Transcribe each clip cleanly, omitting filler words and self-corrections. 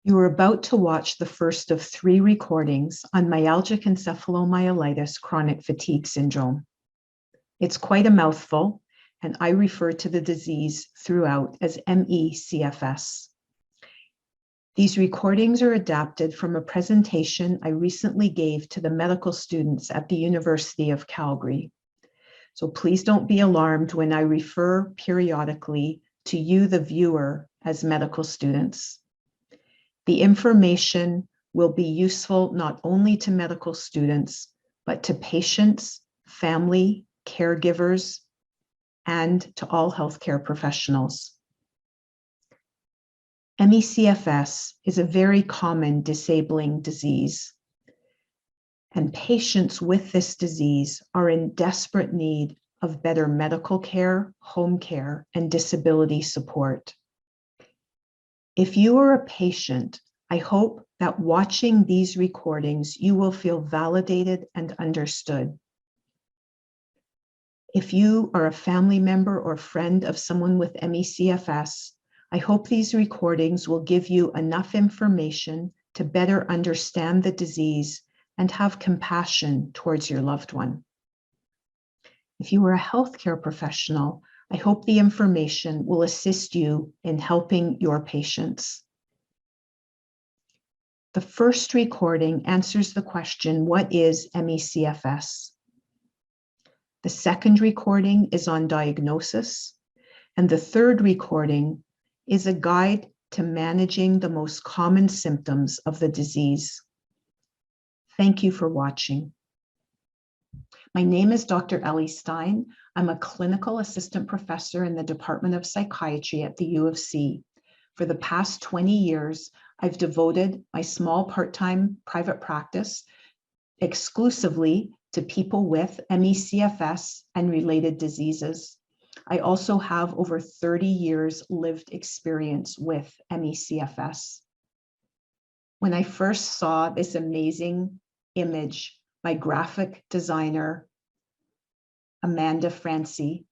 You are about to watch the first of 3 recordings on myalgic encephalomyelitis chronic fatigue syndrome. It's quite a mouthful, and I refer to the disease throughout as ME/CFS. These recordings are adapted from a presentation I recently gave to the medical students at the University of Calgary. So please don't be alarmed when I refer periodically to you, the viewer, as medical students. The information will be useful not only to medical students, but to patients, family, caregivers, and to all healthcare professionals. ME/CFS is a very common disabling disease, and patients with this disease are in desperate need of better medical care, home care, and disability support. If you are a patient, I hope that watching these recordings, you will feel validated and understood. If you are a family member or friend of someone with ME/CFS, I hope these recordings will give you enough information to better understand the disease and have compassion towards your loved one. If you are a healthcare professional, I hope the information will assist you in helping your patients. The first recording answers the question, what is ME/CFS? The second recording is on diagnosis, and the third recording is a guide to managing the most common symptoms of the disease. Thank you for watching. My name is Dr. Ellie Stein. I'm a clinical assistant professor in the Department of Psychiatry at the U of C. For the past 20 years, I've devoted my small part-time private practice exclusively to people with ME/CFS and related diseases. I also have over 30 years lived experience with ME/CFS. When I first saw this amazing image by graphic designer Amanda Francais,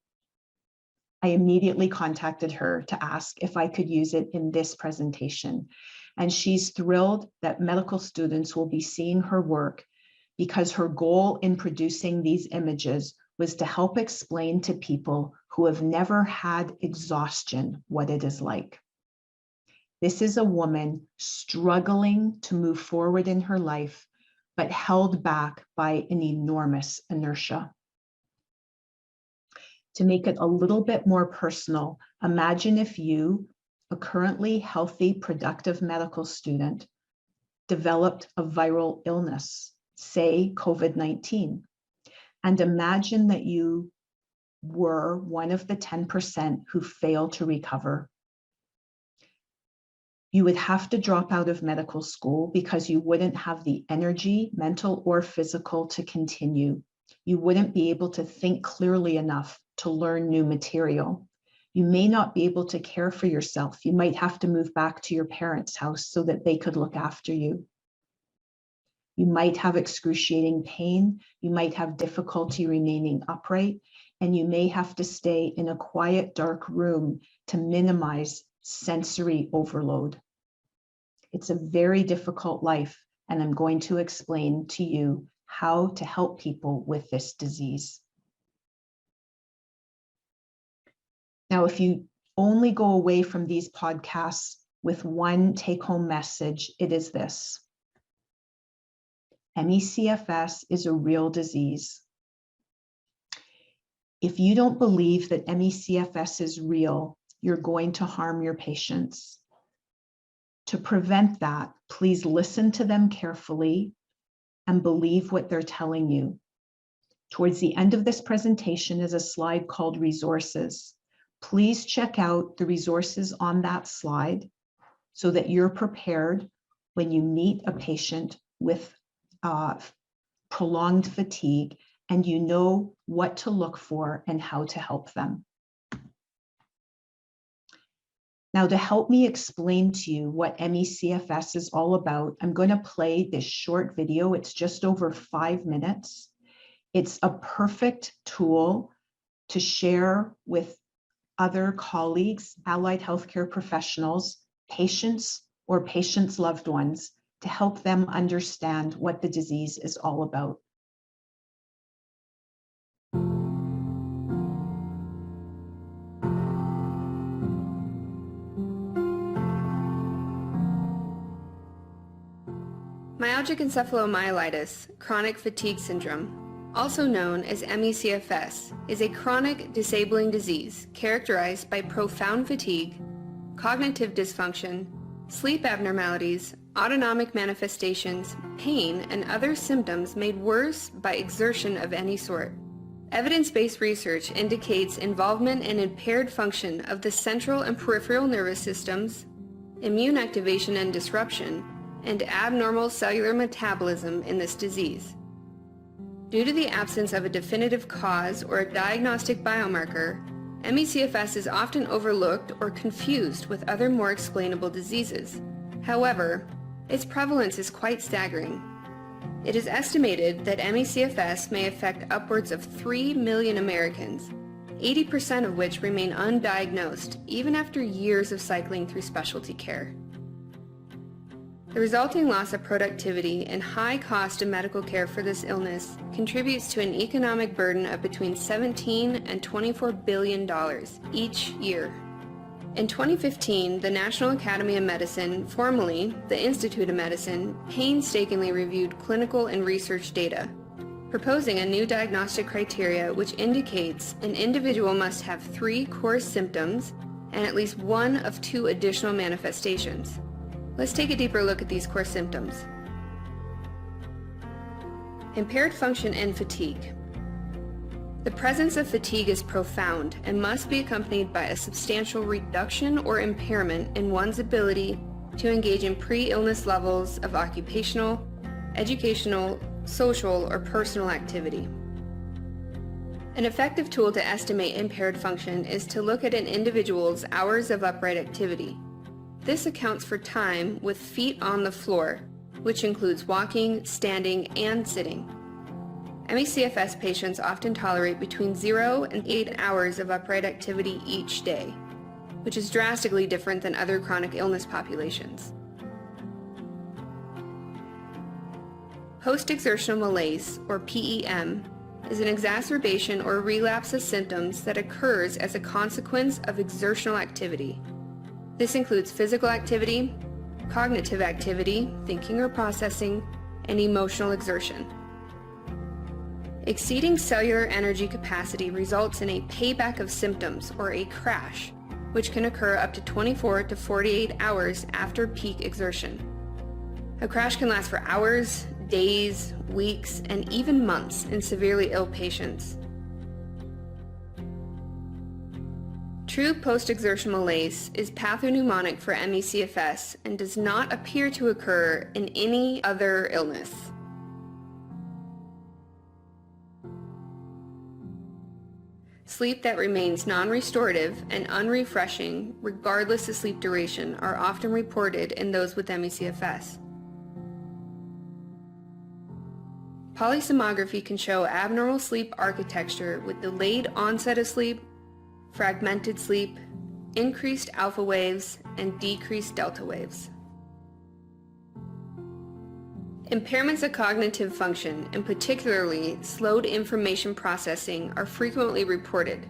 I immediately contacted her to ask if I could use it in this presentation. And she's thrilled that medical students will be seeing her work because her goal in producing these images was to help explain to people who have never had exhaustion what it is like. This is a woman struggling to move forward in her life, but held back by an enormous inertia. To make it a little bit more personal, imagine if you, a currently healthy, productive medical student, developed a viral illness, say COVID-19, and imagine that you were one of the 10% who fail to recover. You would have to drop out of medical school because you wouldn't have the energy, mental or physical, to continue. You wouldn't be able to think clearly enough to learn new material. You may not be able to care for yourself. You might have to move back to your parents' house so that they could look after you. You might have excruciating pain. You might have difficulty remaining upright, and you may have to stay in a quiet, dark room to minimize sensory overload. It's a very difficult life, and I'm going to explain to you how to help people with this disease. Now, if you only go away from these podcasts with one take-home message, it is this. ME/CFS is a real disease. If you don't believe that ME/CFS is real, you're going to harm your patients. To prevent that, please listen to them carefully and believe what they're telling you. Towards the end of this presentation is a slide called resources. Please check out the resources on that slide so that you're prepared when you meet a patient with prolonged fatigue and you know what to look for and how to help them. Now, to help me explain to you what ME/CFS is all about, I'm going to play this short video. It's just over 5 minutes. It's a perfect tool to share with other colleagues, allied healthcare professionals, patients or patients' loved ones to help them understand what the disease is all about. Myalgic Encephalomyelitis, chronic fatigue syndrome, also known as ME/CFS, is a chronic disabling disease characterized by profound fatigue, cognitive dysfunction, sleep abnormalities, autonomic manifestations, pain, and other symptoms made worse by exertion of any sort. Evidence-based research indicates involvement and impaired function of the central and peripheral nervous systems, immune activation and disruption, and abnormal cellular metabolism in this disease. Due to the absence of a definitive cause or a diagnostic biomarker, ME/CFS is often overlooked or confused with other more explainable diseases. However, its prevalence is quite staggering. It is estimated that ME/CFS may affect upwards of 3 million Americans, 80% of which remain undiagnosed even after years of cycling through specialty care. The resulting loss of productivity and high cost of medical care for this illness contributes to an economic burden of between $17 and $24 billion each year. In 2015, the National Academy of Medicine, formerly the Institute of Medicine, painstakingly reviewed clinical and research data, proposing a new diagnostic criteria which indicates an individual must have 3 core symptoms and at least 1 of 2 additional manifestations. Let's take a deeper look at these core symptoms. Impaired function and fatigue. The presence of fatigue is profound and must be accompanied by a substantial reduction or impairment in one's ability to engage in pre-illness levels of occupational, educational, social, or personal activity. An effective tool to estimate impaired function is to look at an individual's hours of upright activity. This accounts for time with feet on the floor, which includes walking, standing, and sitting. ME/CFS patients often tolerate between 0 and 8 hours of upright activity each day, which is drastically different than other chronic illness populations. Post-exertional malaise, or PEM, is an exacerbation or relapse of symptoms that occurs as a consequence of exertional activity. This includes physical activity, cognitive activity, thinking or processing, and emotional exertion. Exceeding cellular energy capacity results in a payback of symptoms, or a crash, which can occur up to 24 to 48 hours after peak exertion. A crash can last for hours, days, weeks, and even months in severely ill patients. True post-exertional malaise is pathognomonic for ME/CFS and does not appear to occur in any other illness. Sleep that remains non-restorative and unrefreshing, regardless of sleep duration, are often reported in those with ME/CFS. Polysomnography can show abnormal sleep architecture with delayed onset of sleep, fragmented sleep, increased alpha waves, and decreased delta waves. Impairments of cognitive function, and particularly slowed information processing, are frequently reported.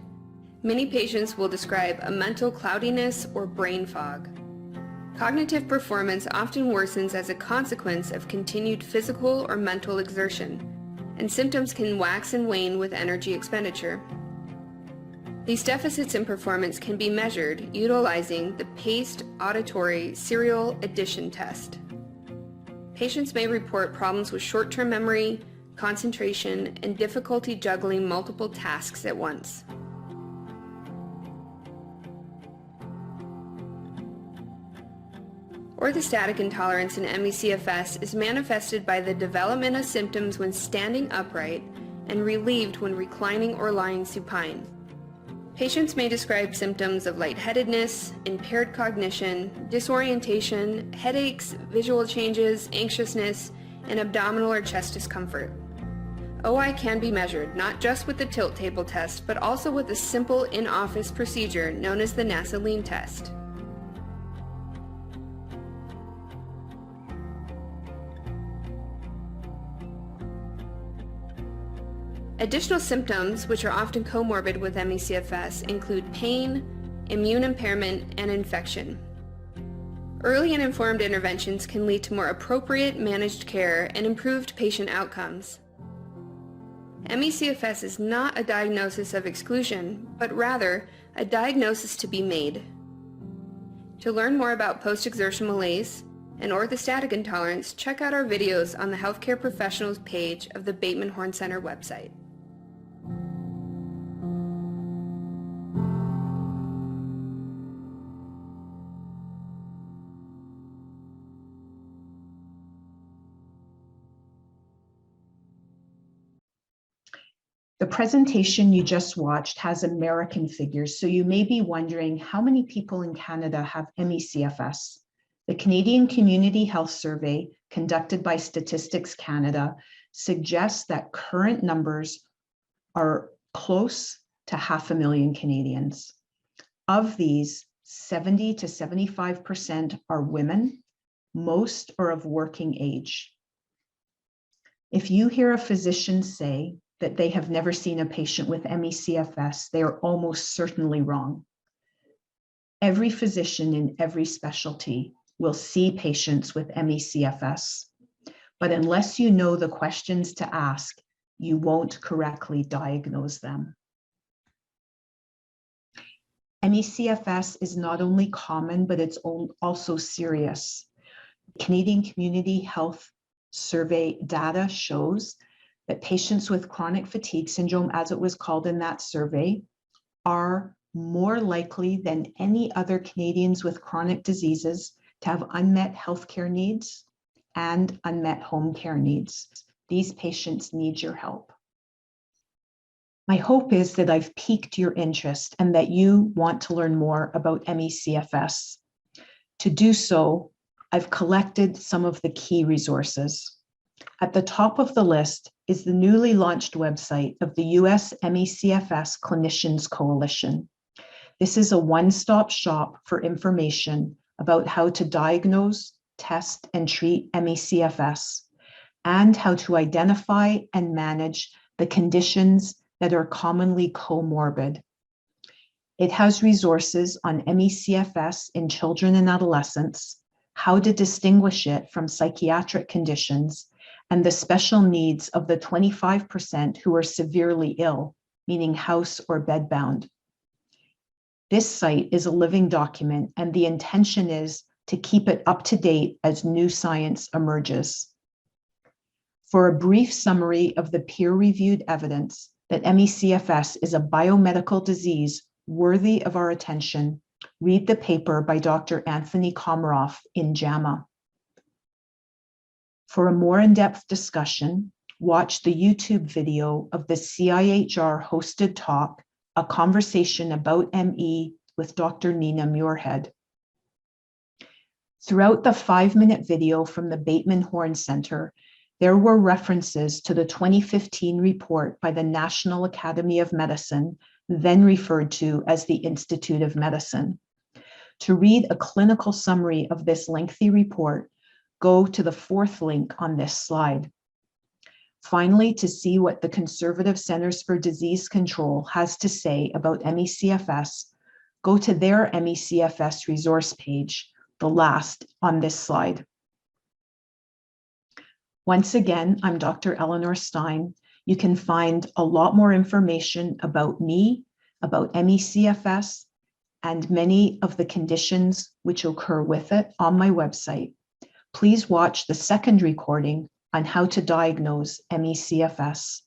Many patients will describe a mental cloudiness or brain fog. Cognitive performance often worsens as a consequence of continued physical or mental exertion, and symptoms can wax and wane with energy expenditure. These deficits in performance can be measured utilizing the paced auditory serial addition test. Patients may report problems with short-term memory, concentration, and difficulty juggling multiple tasks at once. Orthostatic intolerance in ME/CFS is manifested by the development of symptoms when standing upright and relieved when reclining or lying supine. Patients may describe symptoms of lightheadedness, impaired cognition, disorientation, headaches, visual changes, anxiousness, and abdominal or chest discomfort. OI can be measured not just with the tilt table test, but also with a simple in-office procedure known as the NASA lean test. Additional symptoms, which are often comorbid with ME/CFS, include pain, immune impairment, and infection. Early and informed interventions can lead to more appropriate managed care and improved patient outcomes. ME/CFS is not a diagnosis of exclusion, but rather a diagnosis to be made. To learn more about post-exertion malaise and orthostatic intolerance, check out our videos on the Healthcare Professionals page of the Bateman Horne Center website. The presentation you just watched has American figures, so you may be wondering how many people in Canada have ME/CFS. The Canadian Community Health Survey, conducted by Statistics Canada, suggests that current numbers are close to 500,000 Canadians. Of these, 70 to 75% are women. Most are of working age. If you hear a physician say that they have never seen a patient with ME/CFS, they are almost certainly wrong. Every physician in every specialty will see patients with ME/CFS, but unless you know the questions to ask, you won't correctly diagnose them. ME/CFS is not only common, but it's also serious. Canadian Community Health Survey data shows that patients with chronic fatigue syndrome, as it was called in that survey, are more likely than any other Canadians with chronic diseases to have unmet healthcare needs and unmet home care needs. These patients need your help. My hope is that I've piqued your interest and that you want to learn more about ME/CFS. To do so, I've collected some of the key resources. At the top of the list is the newly launched website of the US ME/CFS Clinicians Coalition. This is a one-stop shop for information about how to diagnose, test, and treat ME/CFS, and how to identify and manage the conditions that are commonly comorbid. It has resources on ME/CFS in children and adolescents, how to distinguish it from psychiatric conditions, and the special needs of the 25% who are severely ill, meaning house or bedbound. This site is a living document, and the intention is to keep it up to date as new science emerges. For a brief summary of the peer-reviewed evidence that ME/CFS is a biomedical disease worthy of our attention, read the paper by Dr. Anthony Komaroff in JAMA. For a more in-depth discussion, watch the YouTube video of the CIHR-hosted talk, A Conversation About ME with Dr. Nina Muirhead. Throughout the 5-minute video from the Bateman Horne Center, there were references to the 2015 report by the National Academy of Medicine, then referred to as the Institute of Medicine. To read a clinical summary of this lengthy report, go to the 4th link on this slide. Finally, to see what the Conservative Centers for Disease Control has to say about ME/CFS, go to their ME/CFS resource page, the last on this slide. Once again, I'm Dr. Eleanor Stein. You can find a lot more information about me, about ME/CFS, and many of the conditions which occur with it on my website. Please watch the second recording on how to diagnose ME/CFS.